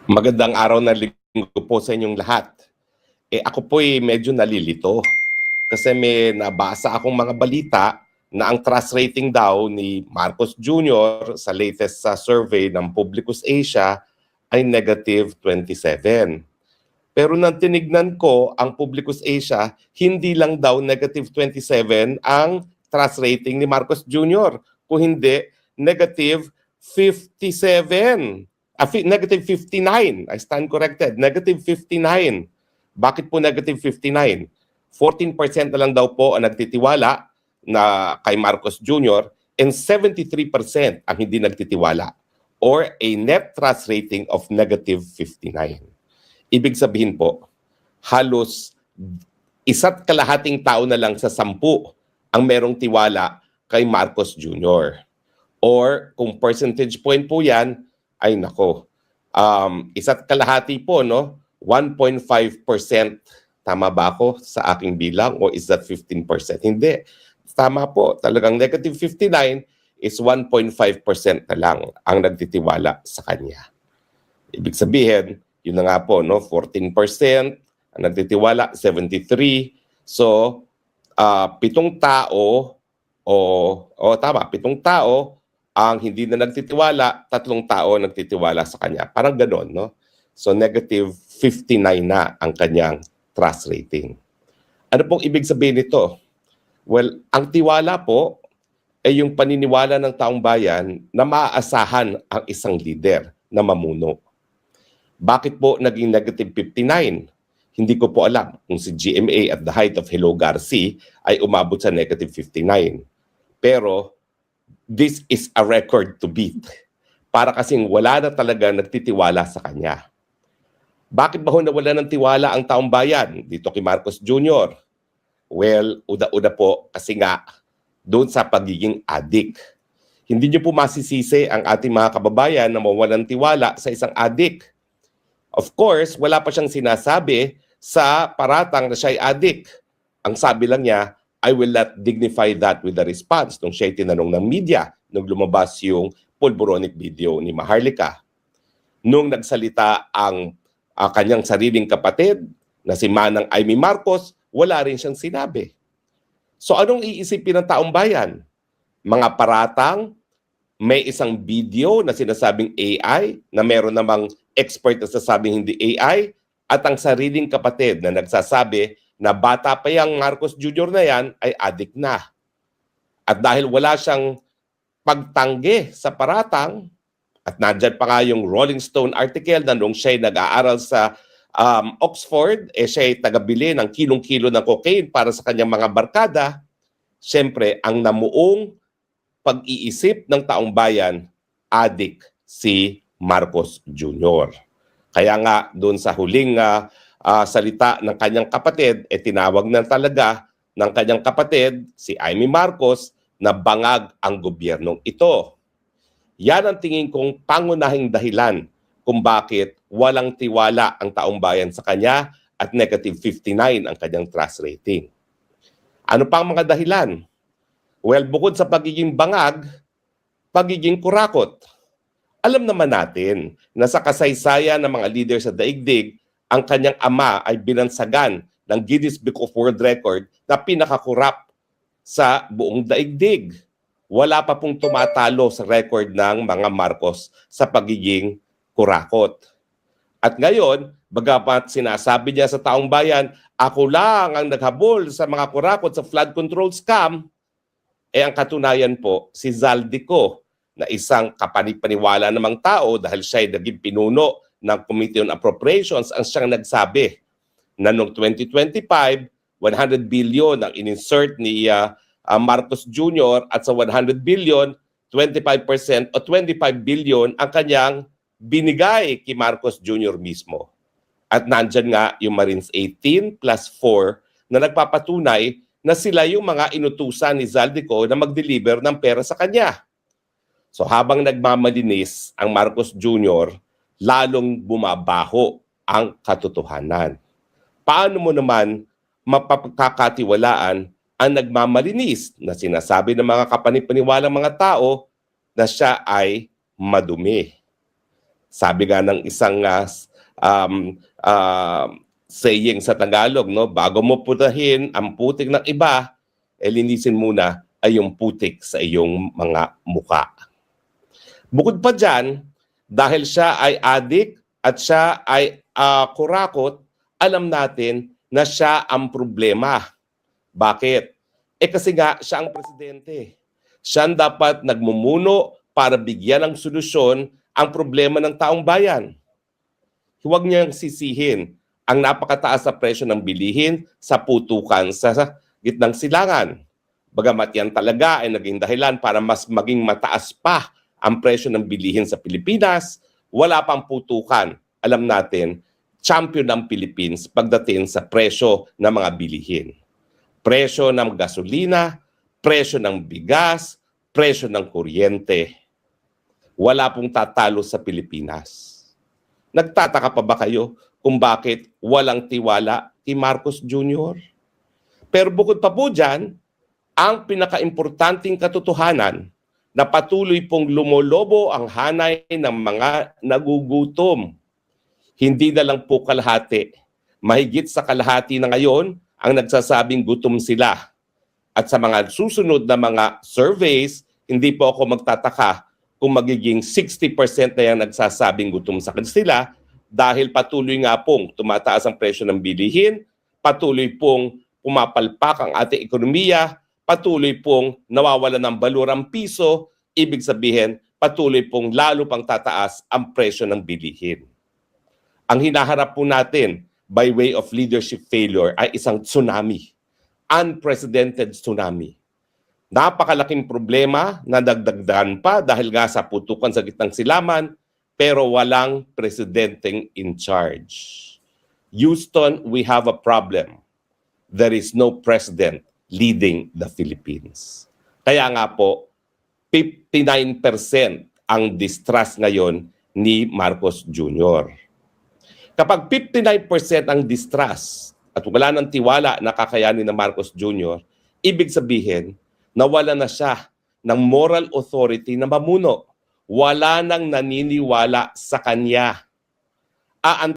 Magandang araw na linggo po sa inyong lahat. Ako po'y medyo nalilito kasi may nabasa akong mga balita na ang trust rating daw ni Marcos Jr. sa latest sa survey ng Publicus Asia ay negative 27. Pero nang tinignan ko ang Publicus Asia, hindi lang daw negative 27 ang trust rating ni Marcos Jr. Kung hindi, negative 57. Negative 59. I stand corrected. Negative 59. Bakit po negative 59? 14% na lang daw po ang nagtitiwala na kay Marcos Jr. and 73% ang hindi nagtitiwala, or a net trust rating of negative 59. Ibig sabihin po, halos 1.5 tao na lang sa 10 ang merong tiwala kay Marcos Jr. Or kung percentage point po yan, ay nako, 1.5 po, no? 1.5%. Tama ba ako sa aking bilang o is that 15%? Hindi. Tama po. Talagang negative 59 is 1.5% na lang ang nagtitiwala sa kanya. Ibig sabihin, yun na nga po, no? 14% ang nagtitiwala, 73. So, 7 tao, tama, 7 tao ang hindi na nagtitiwala, 3 tao nagtitiwala sa kanya. Parang ganon, no? So, negative 59 na ang kanyang trust rating. Ano pong ibig sabihin nito? Well, ang tiwala po ay yung paniniwala ng taong bayan na maaasahan ang isang leader na mamuno. Bakit po naging negative 59? Hindi ko po alam kung si GMA at the height of Hello Garci ay umabot sa negative 59. Pero this is a record to beat. Para kasing wala na talaga nagtitiwala sa kanya. Bakit ba nawala ng tiwala ang taong bayan dito kay Marcos Jr.? Well, uda-uda po kasi nga doon sa pagiging addict. Hindi niyo po masisisi ang ating mga kababayan na mawalan tiwala sa isang addict. Of course, wala pa siyang sinasabi sa paratang na siya ay addict. Ang sabi lang niya, I will not dignify that with a response nung siya tinanong ng media nung lumabas yung pulboronic video ni Maharlika. Nung nagsalita ang kanyang sariling kapatid na si Manang Amy Marcos, wala rin siyang sinabi. So anong iisipin ng taong bayan? Mga paratang, may isang video na sinasabing AI, na meron namang expert na sasabing hindi AI, at ang sariling kapatid na nagsasabi na bata pa yung Marcos Jr. na yan ay addict na. At dahil wala siyang pagtanggi sa paratang, at nandyan pa nga yung Rolling Stone article na nung siya'y nag-aaral sa Oxford, siya'y tagabili ng kilong-kilo ng cocaine para sa kanyang mga barkada, siyempre, ang namuong pag-iisip ng taong bayan, addict si Marcos Jr. Kaya nga, doon sa huling salita ng kanyang kapatid, tinawag na talaga ng kanyang kapatid, si Amy Marcos, na bangag ang gobyernong ito. Yan ang tingin kong pangunahing dahilan kung bakit walang tiwala ang taong bayan sa kanya at negative 59 ang kanyang trust rating. Ano pa ang mga dahilan? Well, bukod sa pagiging bangag, pagiging kurakot. Alam naman natin na sa kasaysayan ng mga leader sa daigdig, ang kanyang ama ay binansagan ng Guinness Book of World Record na pinakakurap sa buong daigdig. Wala pa pong tumatalo sa record ng mga Marcos sa pagiging kurakot. At ngayon, bagamat sinasabi niya sa taong bayan, ako lang ang naghabol sa mga kurakot sa flood control scam, ang katunayan po, si Zaldico, na isang kapanipaniwala namang tao dahil siya ay naging pinuno ng Committee on Appropriations, ang siyang nagsabi na noong 2025, 100 billion ang in-insert ni Marcos Jr. at sa 100 billion, 25% o 25 billion ang kanyang binigay kay Marcos Jr. mismo. At nandyan nga yung Marines 18 plus 4 na nagpapatunay na sila yung mga inutusan ni Zaldico na mag-deliver ng pera sa kanya. So habang nagmamalinis ang Marcos Jr., lalong bumabaho ang katotohanan. Paano mo naman mapapagkakatiwalaan ang nagmamalinis na sinasabi ng mga kapanipaniwalang mga tao na siya ay madumi? Sabi nga ng isang saying sa Tagalog, no, bago mo putahin ang putik ng iba, linisin muna ay yung putik sa iyong mga muka. Bukod pa dyan, dahil siya ay adik at siya ay kurakot, alam natin na siya ang problema. Bakit? Kasi nga siya ang presidente. Siya ang dapat nagmumuno para bigyan ng solusyon ang problema ng taong bayan. Huwag niyang sisihin ang napakataas na presyo ng bilihin sa putukan sa gitnang silangan. Bagamat yan talaga ay naging dahilan para mas maging mataas pa ang presyo ng bilihin sa Pilipinas, wala pang putukan. Alam natin, champion ng Philippines pagdating sa presyo ng mga bilihin. Presyo ng gasolina, presyo ng bigas, presyo ng kuryente. Wala pong tatalo sa Pilipinas. Nagtataka pa ba kayo kung bakit walang tiwala kay Marcos Jr.? Pero bukod pa po dyan, ang pinakaimportanteng katotohanan na patuloy pong lumolobo ang hanay ng mga nagugutom. Hindi na lang po kalahati. Mahigit sa kalahati na ngayon ang nagsasabing gutom sila. At sa mga susunod na mga surveys, hindi po ako magtataka kung magiging 60% na yung nagsasabing gutom sa kanila dahil patuloy nga pong tumataas ang presyo ng bilihin, patuloy pong pumapalpak ang ating ekonomiya, patuloy pong nawawalan ng balur ang piso, ibig sabihin patuloy pong lalo pang tataas ang presyo ng bilihin. Ang hinaharap po natin by way of leadership failure ay isang tsunami, unprecedented tsunami. Napakalaking problema na dagdagdagan pa dahil nga sa putukan sa gitnang silaman, pero walang presidenteng in charge. Houston, we have a problem. There is no president leading the Philippines. Kaya nga po, 59% ang distrust ngayon ni Marcos Jr. Kapag 59% ang distrust at wala ng tiwala na kakayanin ng Marcos Jr., ibig sabihin, nawala na siya ng moral authority na mamuno. Wala nang naniniwala sa kanya.